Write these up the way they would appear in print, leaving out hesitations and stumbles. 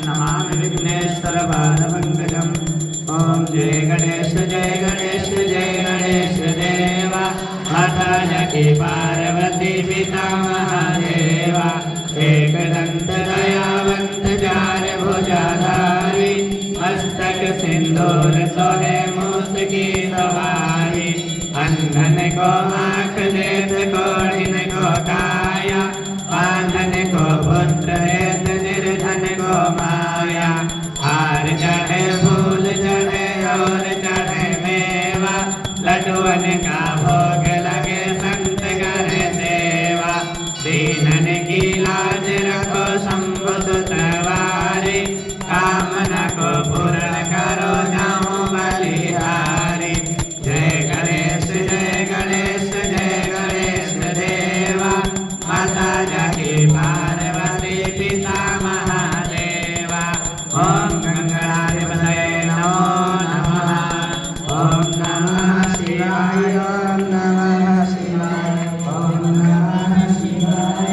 नमामि विघ्नेश्वरपादपङ्कजम्। ॐ जय गणेश देव माता जानकी पार्वती पिता महादेव। एकदंत दयावंत चार भुजाधारी मस्तक सिंदूर सोहे मूस की सवारी। अंधन को आँख देत कोढ़िन को काया बांधन को पुत्र हेत निर्धन को माया। हार चढ़े फूल चढ़े और चढ़े मेवा लड्डुअन का भोग लगे संत करे सेवा। दीनन की लाज रखो शंभु सुतवारी कामना को पूर्ण करो जाओ बलिहारी। जय गणेश देवा माता जानकी पार्वती पिता महादेवा। ओम गंगाधिपतये नमो नमः। ओम नमः शिवाय ओम नमः शिवाय ओम नमः शिवाय।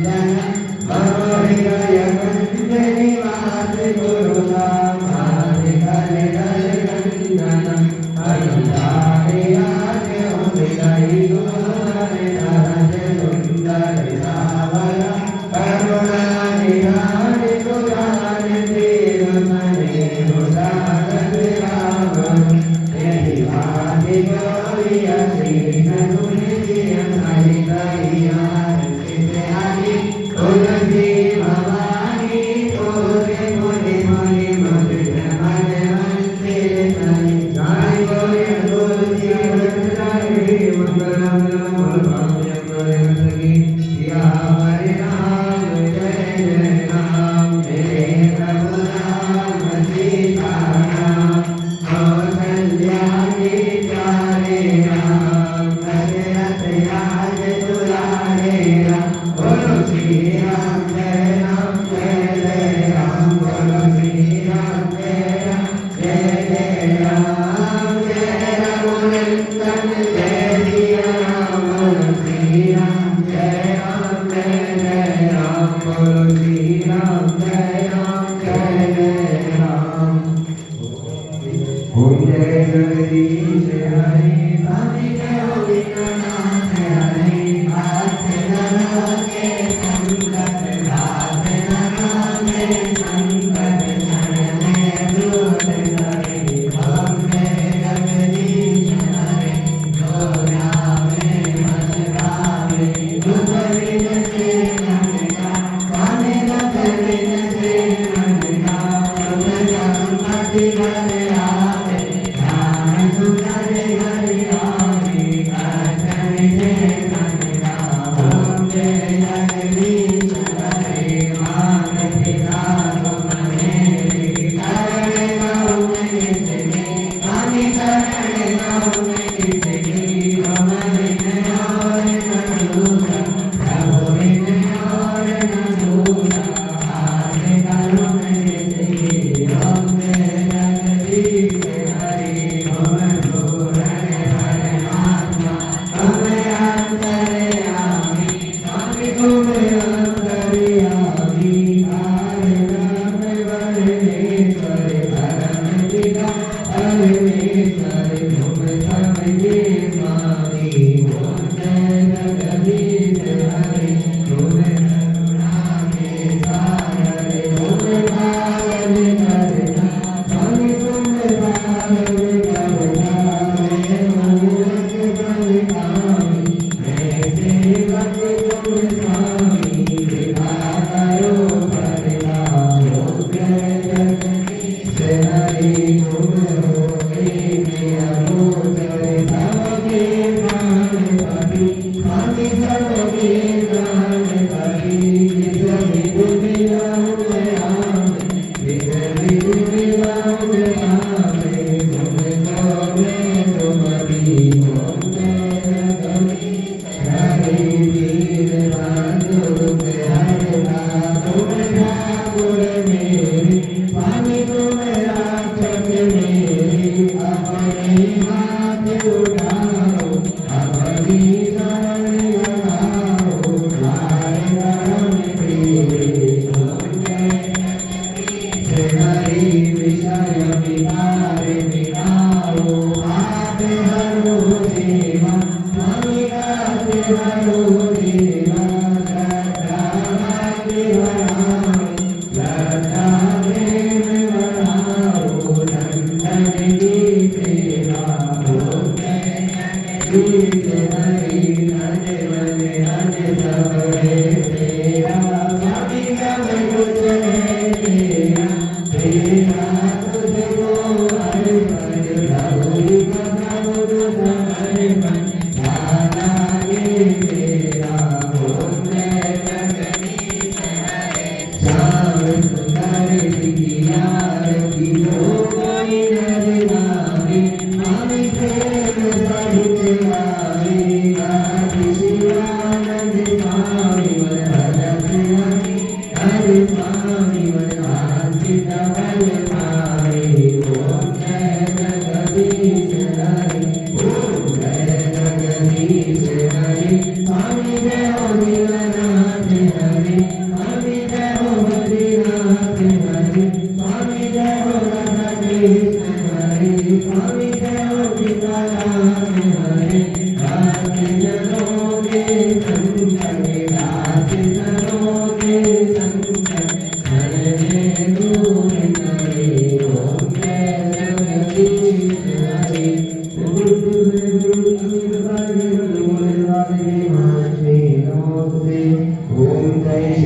Thank you. Hare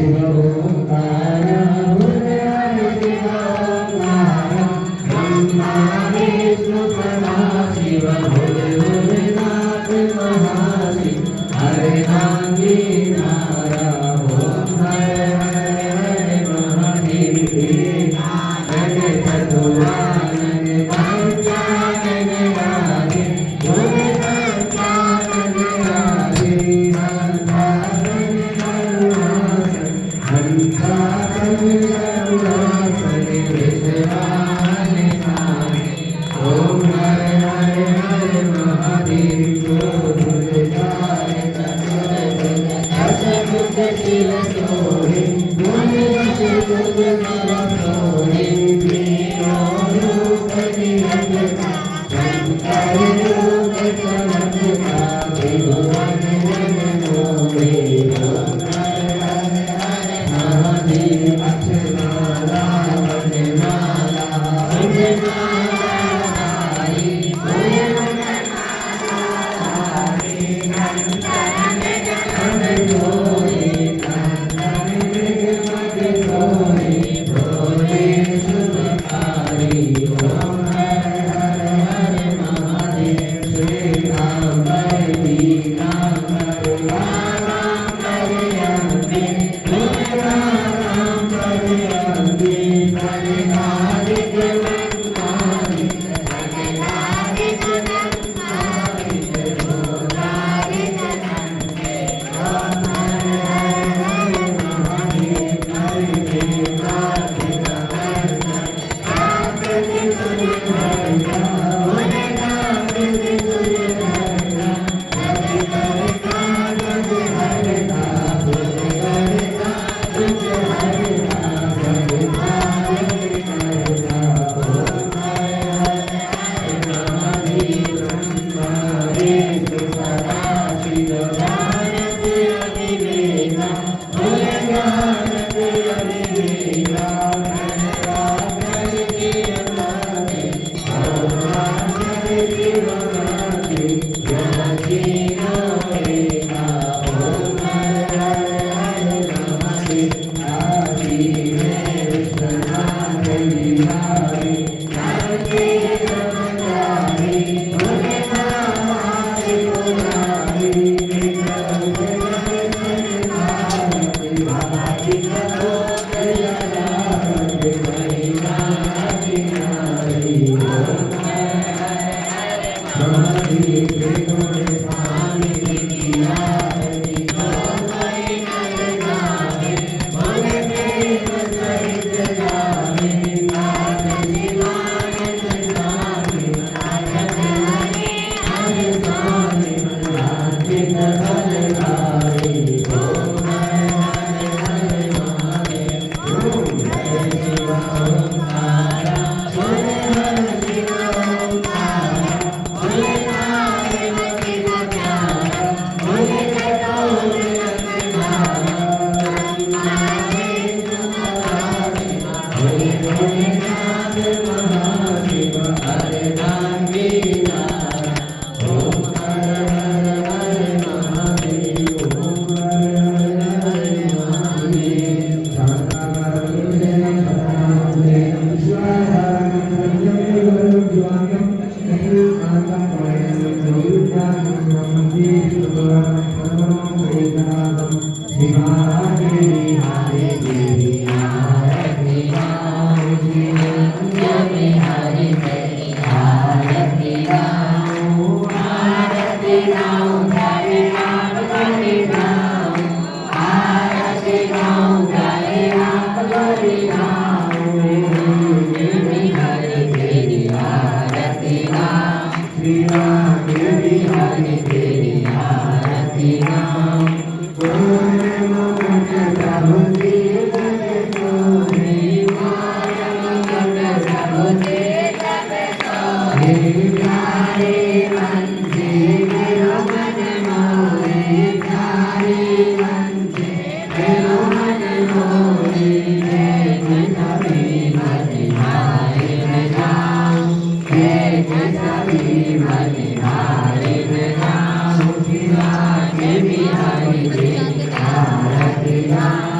शिव ओंकार भोले हरे शिव ओंकार ब्रह्मा विष्णु सदा शिव भोले भोलेनाथ महाशिव हरे नाम गिनारा ओम हरे हरे हरे महादेव हरे चतुरानन पंचानन राधे भोले पंचानन राधे हंसासन करुणासन विश्वान नामे ओम हरे हरे हरे महादेव जो भूल जाए दशमुख शिव सोहे भोले दशमुख नर सोहे तीनों रूप निरंजन शंकर रूप चमत्कार त्रिभुवन जन मोहे ओम हरे हरे हरे महादेव अक्षमाला वनमाला वनमाला हरि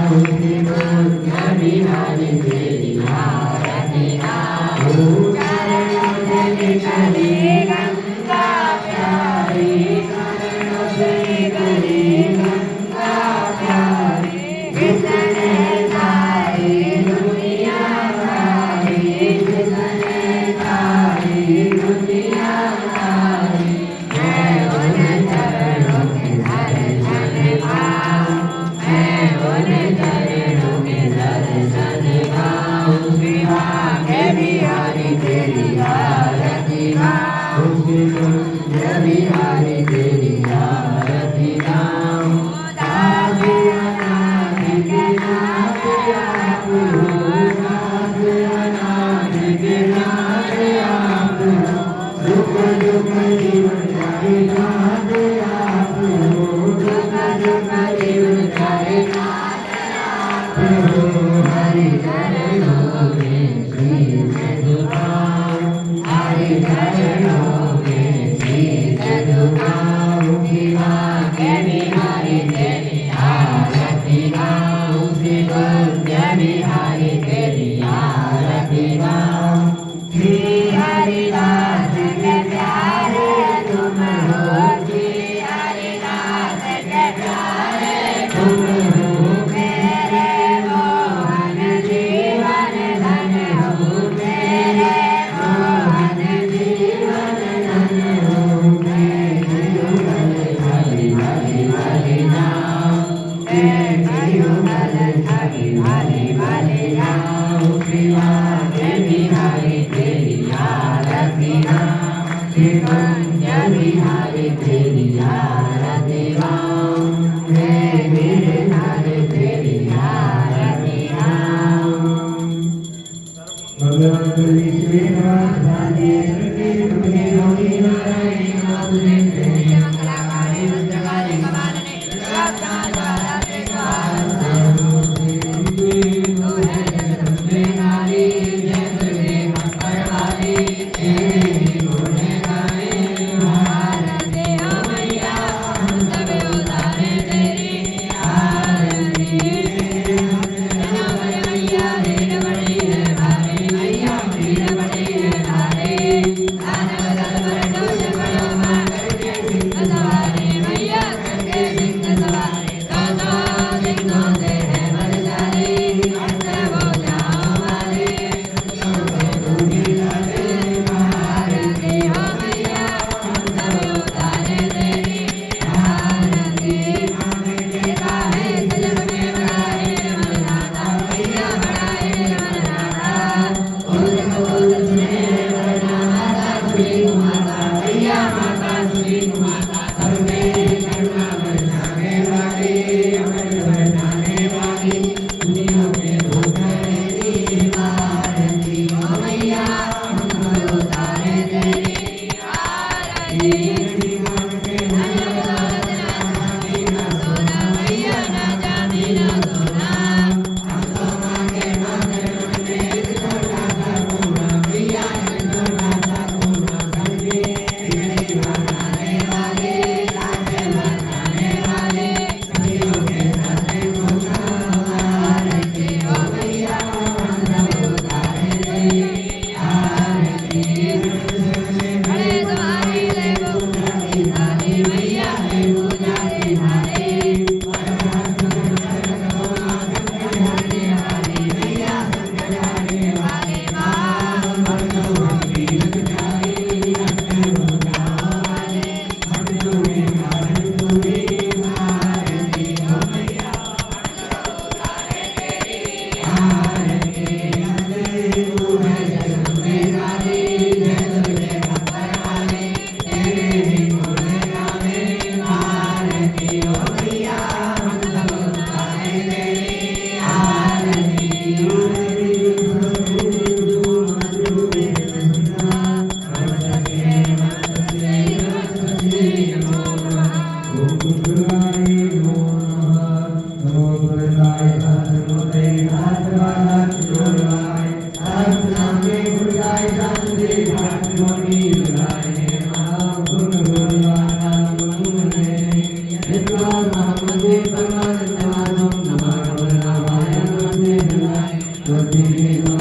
Hare बिहारी तेरी आरती गाऊं चरणों से निकली गंगा प्यारी चरणों से निकली गंगा प्यारी जिसने सारी दुनिया सारी जिसने सारी दुनिया सारी मैं उन चरणों के दर्शन पाऊं मैं उन चरणों के दर्शन पाऊं विभागे बिहारी तेरी आरती गाऊं बिहारी तेरी आरती गाऊं दासिया नाथ के नाथ आप हो दासिया नाथ के नाथ आप हो दुख दुख जीवन जाए नाथ आप हो दुख दुख जीवन जाए नाथ आप हो हरि चरणों में शीश झुकाऊं हरि चरणों में शीश झुकाऊं विभागे बिहारी तेरी आरती गाऊं विभागे बिहारी तेरी आरती गाऊं श्री हरिदास के प्यारे तुम हो श्री हरिदास के प्यारे तुम हो मेरे मोहन जीवन धन हो मेरे मोहन जीवन धन हो मैं युगल हरि हरि हरि नाम मैं युगल हरि हरि हरि नाम विभागे बिहारी तेरी आरती गाऊं विभागे बिहारी तेरी आरती गाऊं मैं गिरधारी तेरी आरती गाऊं भगवान विश्वनाथ राधे कृष्ण तुमने गौरी नारायणी माधुरी तेरी मंगलाकारी रुद्रकाली कपालिनी रत्नाज्वाला ते नारी जय दुर्गे परवारी तेरी गुण गाए आरती हो मैया हम सब उतारे तेरी आरती मैया वीर बड़ी है भारी मैया वीर बड़ी है भारी दानव दलवर डोज बड़ो मां करके सिंह सवारी मैया करके सिंह सवारी दो सिंहों से है बलशाली हंस वो जाओ वाली आरती हो मैया हम सब उतारे तेरी आरती देखा है जन्म में बड़ाए रमनाथा मैया बड़ाए रमनाथा बोल बोल सुने वरना माता सुनी माता मैया माता सुनी माता सब में करुणा बरसाने वाली अमर बरसाने वाली दुनिया में भूखने की आरती हो मैया हम सब उतारे तेरी आरती सोना मैया ना चांदी ना सोना हम तो मांगे मांगे मांगे सोना सा पूना मैया सोना सा पूना समझे बिगड़ी बनाने वाले लाचे बनाने वाले सदियों के साथ सोना आरती हो मैया हम सब उतारे तेरी आरती बड़े तुम्हारी ले पूजा की थाली मैया ले पूजा की थाली मैया संकटाने वाली मां भक्तों की रखवाली रखने वाले भक्तों में कारण पूरी आरती हो मैया उतारे तेरी आरती तू है जग में वाली जय दुर्गे परवाली तेरे गुण गावे आरती हो मैया हम सब उतारे तेरी आरती Namaste Paramahansa Namaste બુદ્ધિ